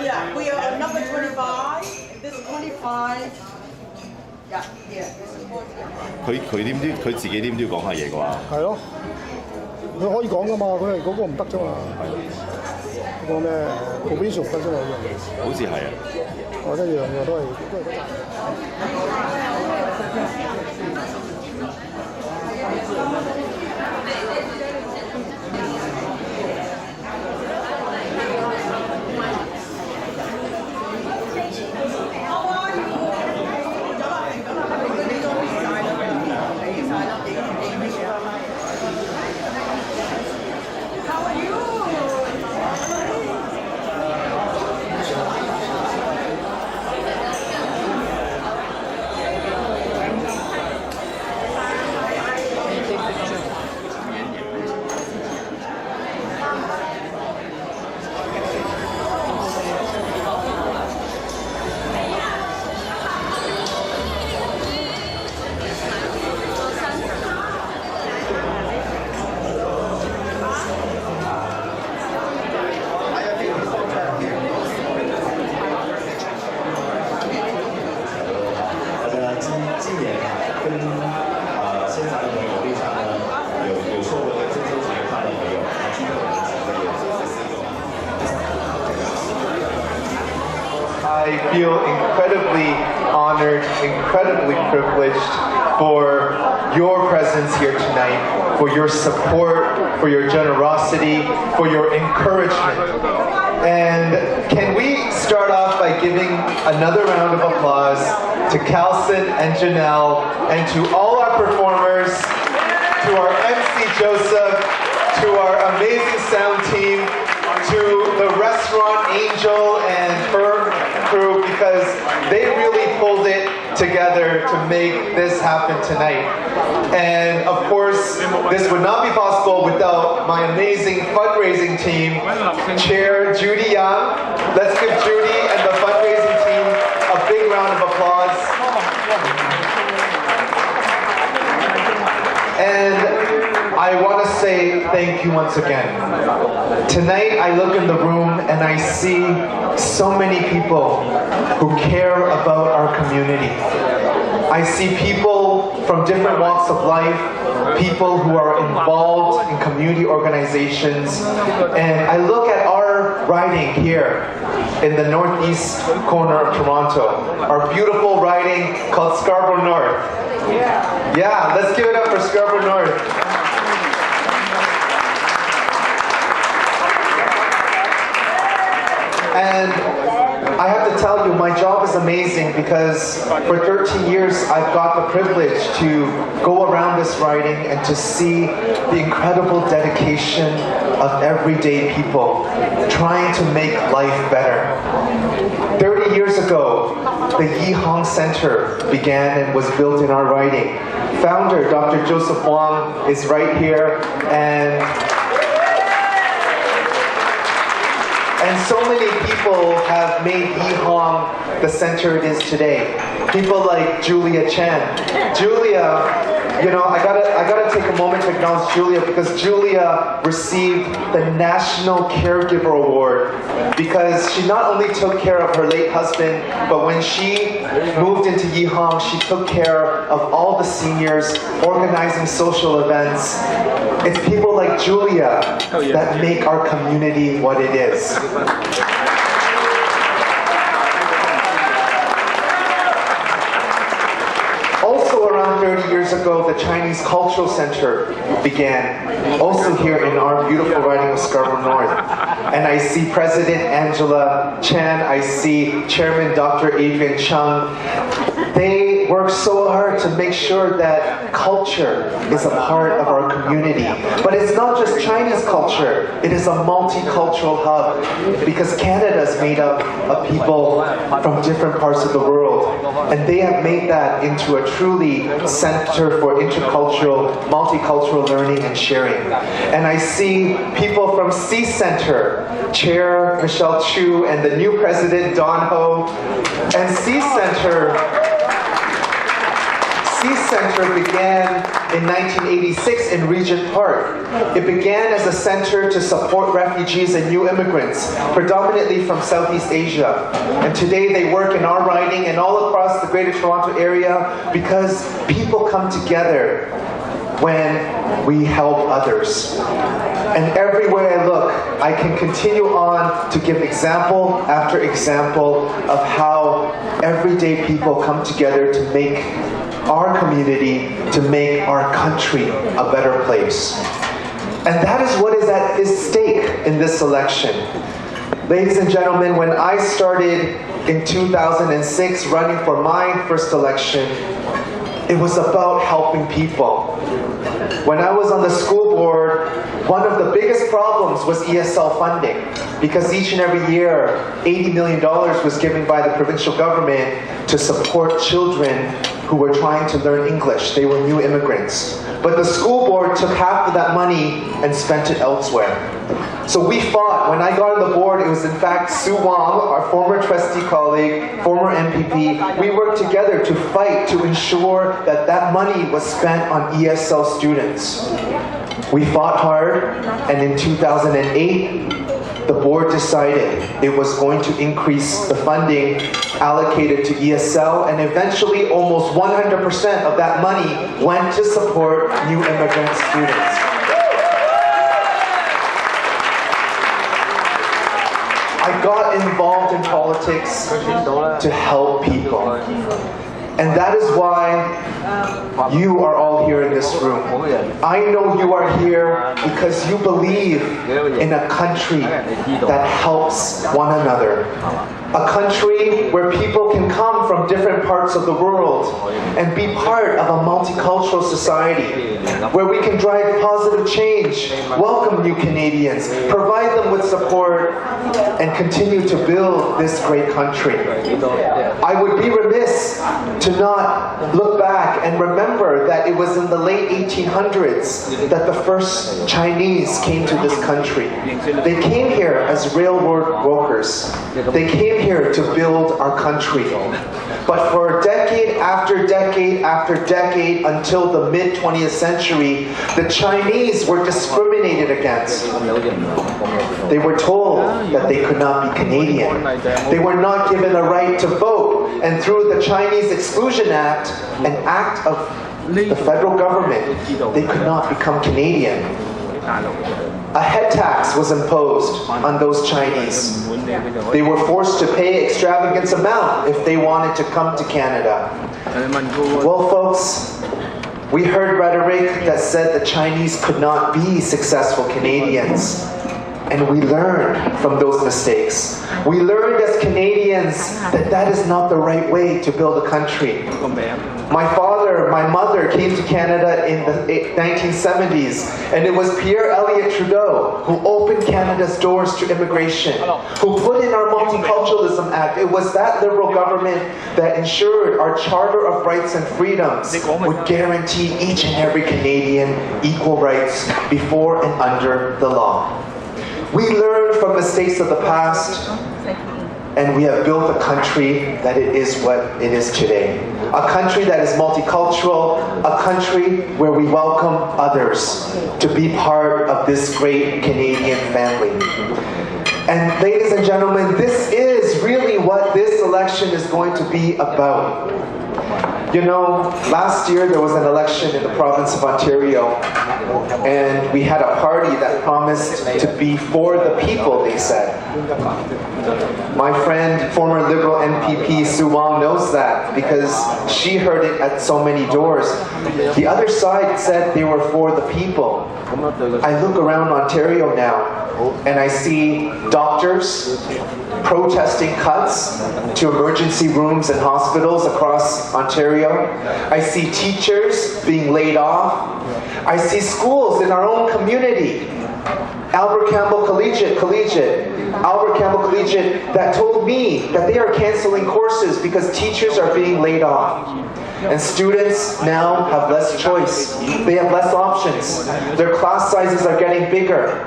Yeah, we are number 25. This is 25. Yeah, yeah. 佢點都佢自己點都要講下嘢啩？係咯，佢可以講噶嘛，佢係嗰個唔得啫嘛。嗰個咩 provincial 唔得啫嘛，好似係啊。我覺得樣樣都係嗰扎。I feel incredibly honored, incredibly privileged for your presence here tonight, for your support, for your generosity, for your encouragement. And can we start off by giving another round of applause to Calcin and Janelle, and to all our performers, to our MC Joseph, to our amazing sound team, to the restaurant Angel and her crew, because they really pulled it together to make this happen tonight. And of course, this would not be possible without my amazing fundraising team, Chair Judy Young. Let's give Judy and the fundraising team a big round of applause. And I want to say thank you once again. Tonight I look in the room and I see so many people who care about our community. I see people from different walks of life, people who are involved in community organizations, and I look at our riding here in the northeast corner of Toronto, our beautiful riding called Scarborough North. Yeah, let's give it up for Scarborough North. And I have to tell you, my job is amazing because for 13 years I've got the privilege to go around this riding and to see the incredible dedication of everyday people trying to make life better. 30 years ago, the Yihang Center began and was built in our riding. Founder, Dr. Joseph Wong, is right here, and so many people have made Yihang the center it is today. People like Julia Chen. Julia, you know, I gotta take a moment to acknowledge Julia, because Julia received the National Caregiver Award because she not only took care of her late husband, but when she moved into Yihang, she took care of all the seniors, organizing social events. It's people like Julia that make our community what it is. Also around 30 years ago, the Chinese Cultural Center began, also here in our beautiful riding of Scarborough North. And I see President Angela Chan, I see Chairman Dr. Adrian Chung. They work so hard to make sure that culture is a part of our community. But it's not just Chinese culture, it is a multicultural hub, because Canada is made up of people from different parts of the world. And they have made that into a truly center for intercultural, multicultural learning and sharing. And I see people from C Center, Chair Michelle Chu and the new president Don Ho. And C Center began in 1986 in Regent Park. It began as a center to support refugees and new immigrants, predominantly from Southeast Asia. And today they work in our riding and all across the Greater Toronto area because people come together when we help others. And everywhere I look, I can continue on to give example after example of how everyday people come together to make our community, to make our country a better place. And that is what is stake in this election. Ladies and gentlemen, when I started in 2006 running for my first election, it was about helping people. When I was on the school board, one of the biggest problems was ESL funding, because each and every year, $80 million was given by the provincial government to support children who were trying to learn English. They were new immigrants. But the school board took half of that money and spent it elsewhere. So we fought. When I got on the board, it was in fact Sue Wong, our former trustee colleague, former MPP. We worked together to fight to ensure that that money was spent on ESL students. We fought hard, and in 2008, the board decided it was going to increase the funding allocated to ESL, and eventually almost 100% of that money went to support new immigrant students. I got involved in politics to help people. And that is why you are all here in this room. I know you are here because you believe in a country that helps one another. A country where people can come from different parts of the world and be part of a multicultural society, where we can drive positive change, welcome new Canadians, provide them with support, and continue to build this great country. I would be remiss to not look back and remember that it was in the late 1800s that the first Chinese came to this country. They came here as railroad workers. They came here to build our country. But for decade after decade after decade until the mid-20th century, the Chinese were discriminated against. They were told that they could not be Canadian. They were not given a right to vote. And through the Chinese Exclusion Act, an act of the federal government, they could not become Canadian. A head tax was imposed on those Chinese. They were forced to pay extravagant amount if they wanted to come to Canada. Well, folks, we heard rhetoric that said the Chinese could not be successful Canadians. And we learned from those mistakes. We learned as Canadians that that is not the right way to build a country. My father, my mother came to Canada in the 1970s, and it was Pierre Elliott Trudeau who opened Canada's doors to immigration, who put in our Multiculturalism Act. It was that Liberal government that ensured our Charter of Rights and Freedoms would guarantee each and every Canadian equal rights before and under the law. We learned from mistakes of the past, and we have built a country that it is what it is today. A country that is multicultural, a country where we welcome others to be part of this great Canadian family. And ladies and gentlemen, this is really what this election is going to be about. You know, last year there was an election in the province of Ontario, and we had a party that promised to be for the people, they said. My friend, former Liberal MPP Sue Wong knows that because she heard it at so many doors. The other side said they were for the people. I look around Ontario now, and I see doctors protesting cuts to emergency rooms and hospitals across Ontario. I see teachers being laid off. I see schools in our own community Albert Campbell Collegiate, Albert Campbell Collegiate that told me that they are canceling courses because teachers are being laid off. And students now have less choice. They have less options. Their class sizes are getting bigger.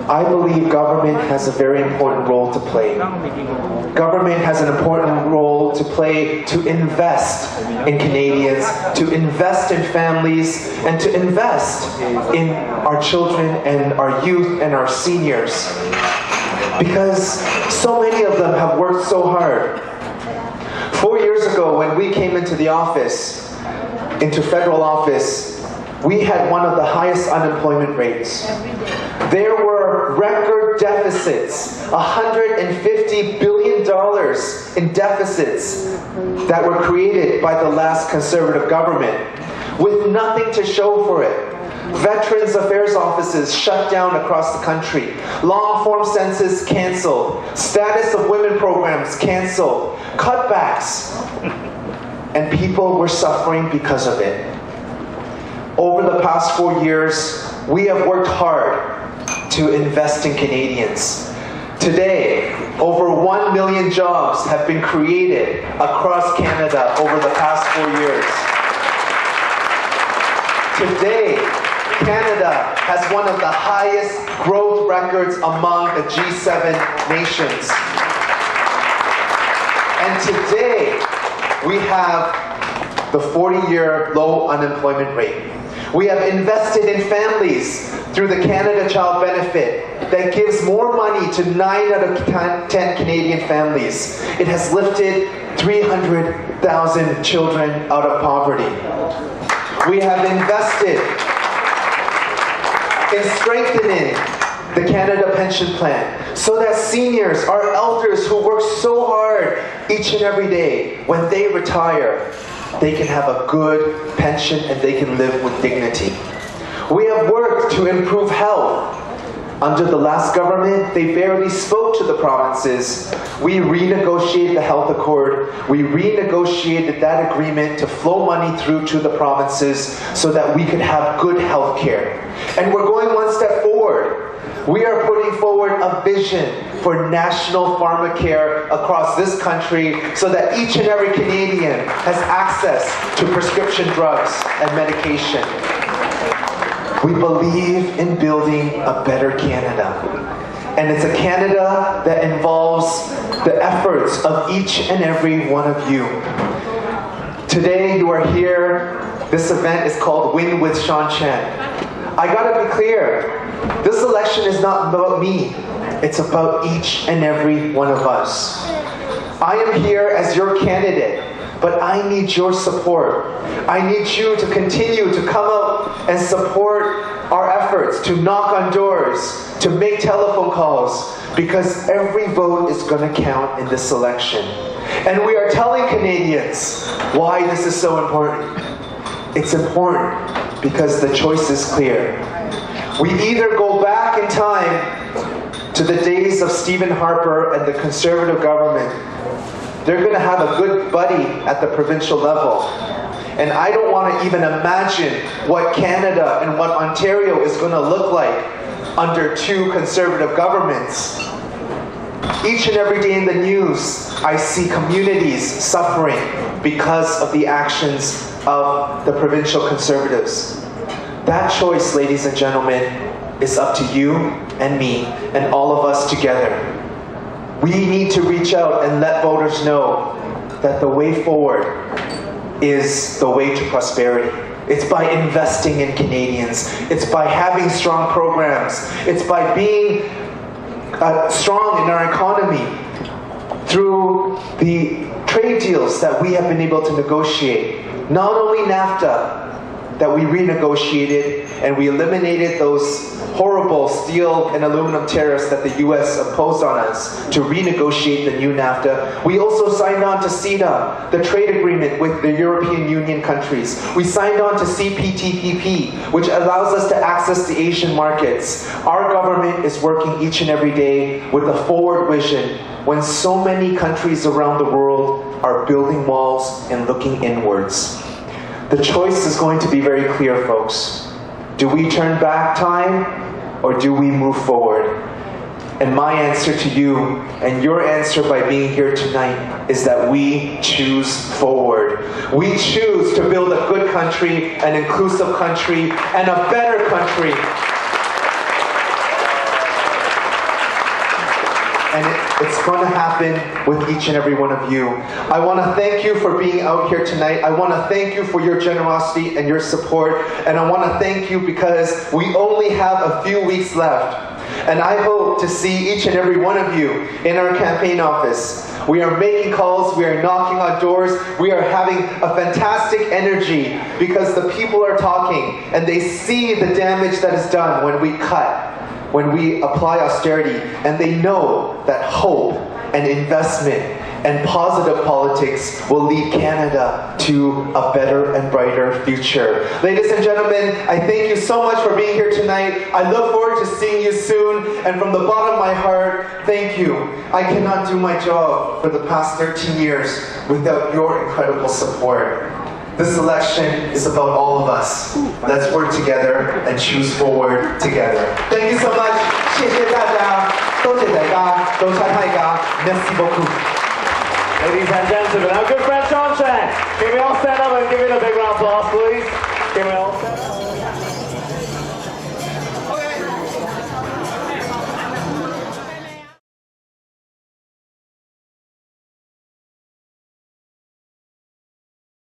I believe government has a very important role to play. Government has an important role to play to invest in Canadians, to invest in families, and to invest in our children and our youth and our seniors. Because so many of them have worked so hard. 4 years ago, when we came into the office, into federal office, we had one of the highest unemployment rates. There were record deficits, $150 billion in deficits that were created by the last Conservative government, with nothing to show for it. Veterans Affairs offices shut down across the country. Long-form census canceled. Status of women programs canceled. Cutbacks. And people were suffering because of it. Over the past 4 years, we have worked hard to invest in Canadians. Today, over 1 million jobs have been created across Canada over the past 4 years. Today, Canada has one of the highest growth records among the G7 nations. And today, we have the 40-year low unemployment rate. We have invested in families through the Canada Child Benefit that gives more money to 9 out of 10 Canadian families. It has lifted 300,000 children out of poverty. We have invested in strengthening the Canada Pension Plan so that seniors, our elders who work so hard each and every day, when they retire, they can have a good pension and they can live with dignity. We have worked to improve health. Under the last government, they barely spoke to the provinces. We renegotiated the health accord. We renegotiated that agreement to flow money through to the provinces so that we could have good health care. And we're going one step forward. We are putting forward a vision for national pharmacare across this country so that each and every Canadian has access to prescription drugs and medication. We believe in building a better Canada. And it's a Canada that involves the efforts of each and every one of you. Today you are here. This event is called Win with Shaun Chen. I gotta be clear. This election is not about me. It's about each and every one of us. I am here as your candidate, but I need your support. I need you to continue to come out and support our efforts to knock on doors, to make telephone calls, because every vote is going to count in this election. And we are telling Canadians why this is so important. It's important because the choice is clear. We either go back in time to the days of Stephen Harper and the Conservative government. They're going to have a good buddy at the provincial level. And I don't want to even imagine what Canada and what Ontario is going to look like under 2 Conservative governments. Each and every day in the news, I see communities suffering because of the actions of the provincial Conservatives. That choice, ladies and gentlemen, is up to you and me and all of us together. We need to reach out and let voters know that the way forward is the way to prosperity. It's by investing in Canadians. It's by having strong programs. It's by being strong in our economy through the trade deals that we have been able to negotiate. Not only NAFTA, that we renegotiated and we eliminated those horrible steel and aluminum tariffs that the US imposed on us to renegotiate the new NAFTA. We also signed on to CETA, the trade agreement with the European Union countries. We signed on to CPTPP, which allows us to access the Asian markets. Our government is working each and every day with a forward vision when so many countries around the world are building walls and looking inwards. The choice is going to be very clear, folks. Do we turn back time or do we move forward? And my answer to you and your answer by being here tonight is that we choose forward. We choose to build a good country, an inclusive country, and a better country. And it's going to happen with each and every one of you. I want to thank you for being out here tonight. I want to thank you for your generosity and your support. And I want to thank you because we only have a few weeks left. And I hope to see each and every one of you in our campaign office. We are making calls, we are knocking on doors, we are having a fantastic energy because the people are talking and they see the damage that is done when we cut, when we apply austerity, and they know that hope and investment and positive politics will lead Canada to a better and brighter future. Ladies and gentlemen, I thank you so much for being here tonight. I look forward to seeing you soon, and from the bottom of my heart, thank you. I cannot do my job for the past 13 years without your incredible support. This election is about all of us. Let's work together and choose forward together. Thank you so much. 谢谢大家，多謝大家，多謝大家。Merci beaucoup. Ladies and gentlemen, our good friend Shaun Chen. Can we all stand up and give it a big round of applause, please?